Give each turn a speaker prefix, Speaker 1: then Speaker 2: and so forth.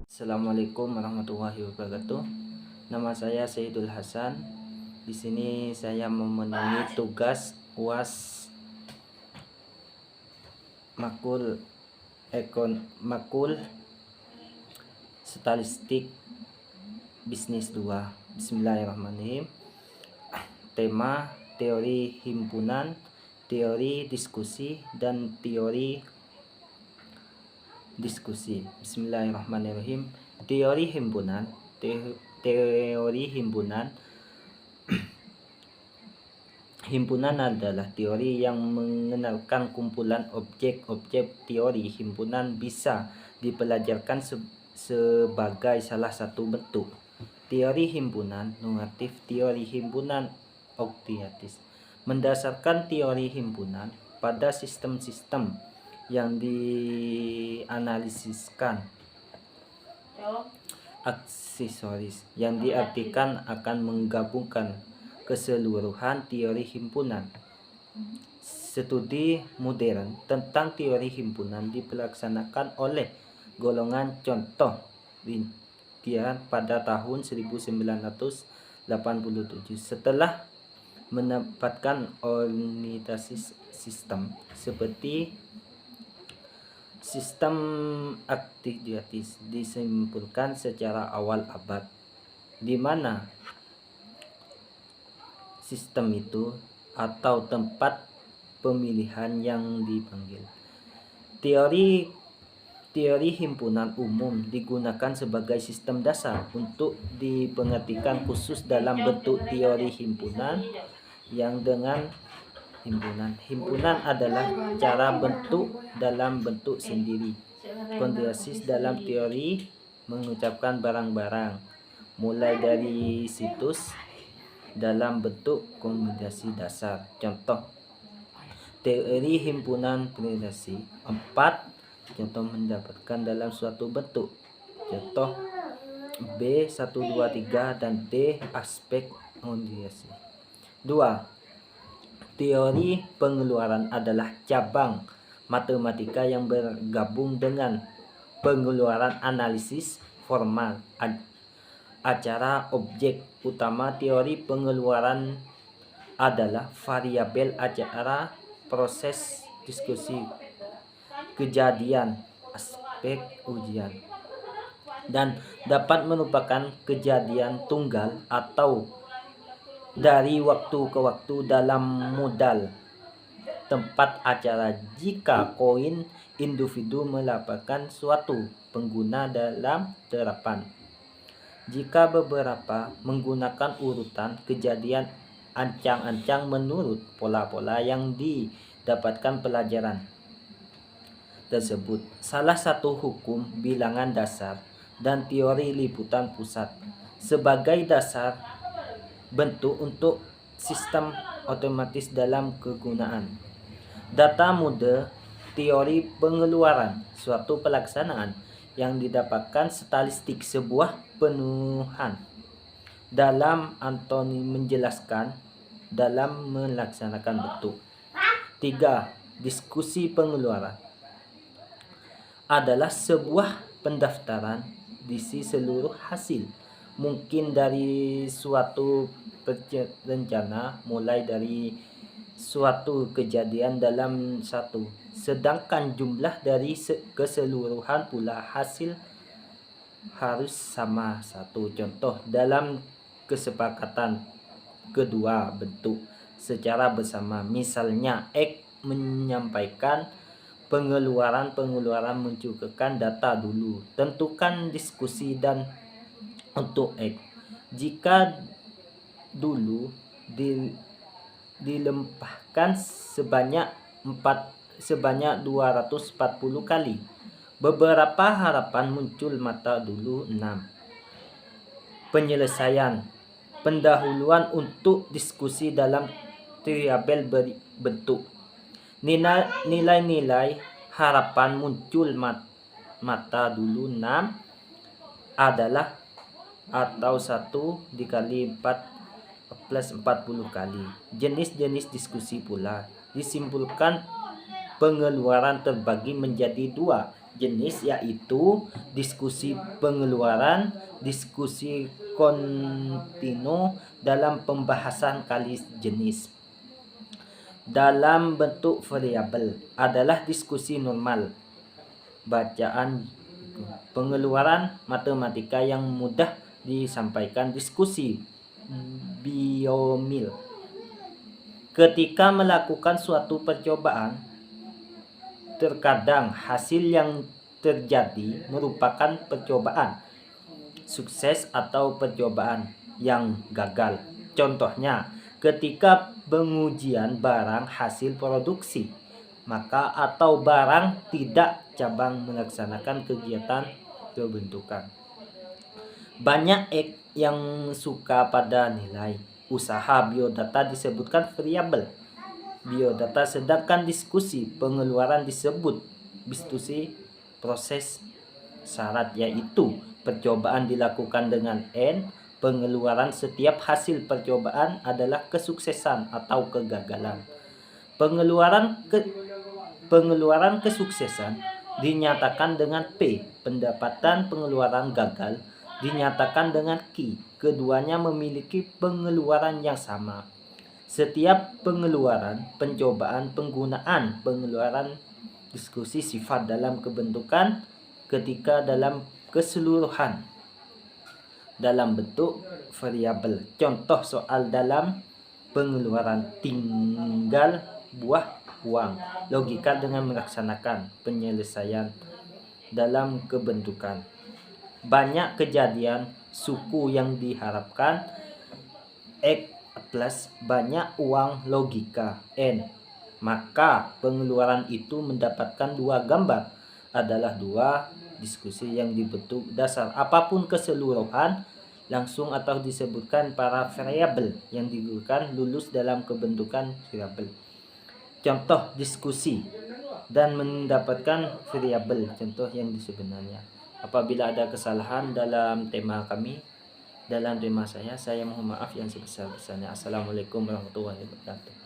Speaker 1: Assalamualaikum warahmatullahi wabarakatuh. Nama saya Saidul Hasan. Di sini saya memenuhi tugas UAS makul statistik bisnis 2. Bismillahirrahmanirrahim. Tema teori himpunan, teori diskusi, dan teori diskusi. Bismillahirrahmanirrahim. Teori himpunan. Teori himpunan. Himpunan adalah teori yang mengenalkan kumpulan objek-objek. Teori himpunan bisa dipelajarkan sebagai salah satu bentuk teori himpunan normatif. Teori himpunan oktiatis mendasarkan teori himpunan pada sistem-sistem yang dianalisiskan aksesoris yang diartikan akan menggabungkan keseluruhan teori himpunan. Studi modern tentang teori himpunan dipelaksanakan oleh golongan contoh rincian pada tahun 1987 setelah mendapatkan orientasi sistem seperti sistem aktivitas disimpulkan secara awal abad, di mana sistem itu atau tempat pemilihan yang dipanggil teori himpunan umum digunakan sebagai sistem dasar untuk dipengertikan khusus dalam bentuk teori himpunan yang dengan himpunan adalah cara bentuk dalam bentuk sendiri. Kondisi dalam teori mengucapkan barang-barang mulai dari situs dalam bentuk kombinasi dasar. Contoh teori himpunan kombinasi 4 contoh mendapatkan dalam suatu bentuk. Contoh B 1 2 3 dan D aspek kombinasi. 2. Teori pengeluaran adalah cabang matematika yang bergabung dengan pengeluaran analisis formal acara objek. Utama teori pengeluaran adalah variabel acara, proses, diskusi, kejadian, aspek ujian, dan dapat merupakan kejadian tunggal atau dari waktu ke waktu dalam modal tempat acara. Jika koin individu melaporkan suatu pengguna dalam terapan, jika beberapa menggunakan urutan kejadian ancang-ancang menurut pola-pola yang didapatkan pelajaran tersebut. Salah satu hukum bilangan dasar dan teori liputan pusat sebagai dasar bentuk untuk sistem otomatis dalam kegunaan. Data mode teori pengeluaran suatu pelaksanaan yang didapatkan statistik sebuah penuhan dalam Anthony menjelaskan dalam melaksanakan bentuk. 3. Diskusi pengeluaran adalah sebuah pendaftaran diisi seluruh hasil mungkin dari suatu rencana mulai dari suatu kejadian dalam satu, sedangkan jumlah dari keseluruhan pula hasil harus sama satu. Contoh dalam kesepakatan kedua bentuk secara bersama, misalnya X menyampaikan pengeluaran mencukupikan data dulu, tentukan diskusi dan untuk X. Jika dulu dilempahkan sebanyak 240 kali, beberapa harapan muncul mata dulu 6. Penyelesaian pendahuluan untuk diskusi dalam variabel bentuk. Nilai-nilai harapan muncul mata dulu 6 adalah atau 1 dikali 4 plus 40 kali. Jenis-jenis diskusi pula disimpulkan pengeluaran terbagi menjadi 2 jenis, yaitu diskusi pengeluaran, diskusi kontinu dalam pembahasan kali jenis. Dalam bentuk variabel adalah diskusi normal, bacaan pengeluaran matematika yang mudah disampaikan, diskusi biomil. Ketika melakukan suatu percobaan, terkadang hasil yang terjadi merupakan percobaan sukses atau percobaan yang gagal. Contohnya, ketika pengujian barang hasil produksi, maka atau barang tidak cabang melaksanakan kegiatan pembentukan. Banyak yang suka pada nilai usaha biodata disebutkan variabel biodata, sedangkan diskusi pengeluaran disebut diskusi proses syarat, yaitu percobaan dilakukan dengan N. Pengeluaran setiap hasil percobaan adalah kesuksesan atau kegagalan. Pengeluaran kesuksesan dinyatakan dengan P. Pendapatan pengeluaran gagal dinyatakan dengan Q. Keduanya memiliki pengeluaran yang sama. Setiap pengeluaran, pencobaan, penggunaan pengeluaran, diskusi sifat dalam kebentukan ketika dalam keseluruhan dalam bentuk variabel. Contoh soal dalam pengeluaran: tinggal buah uang. Logika dengan melaksanakan penyelesaian dalam kebentukan. Banyak kejadian suku yang diharapkan. X plus banyak uang, logika N. Maka pengeluaran itu mendapatkan dua gambar, adalah dua diskusi yang dibentuk dasar apapun keseluruhan langsung atau disebutkan para variabel yang digunakan lulus dalam kebentukan variabel. Contoh diskusi dan mendapatkan variabel contoh yang sebenarnya. Apabila ada kesalahan dalam tema kami, dalam tema saya mohon maaf yang sebesar-besarnya. Assalamualaikum warahmatullahi wabarakatuh.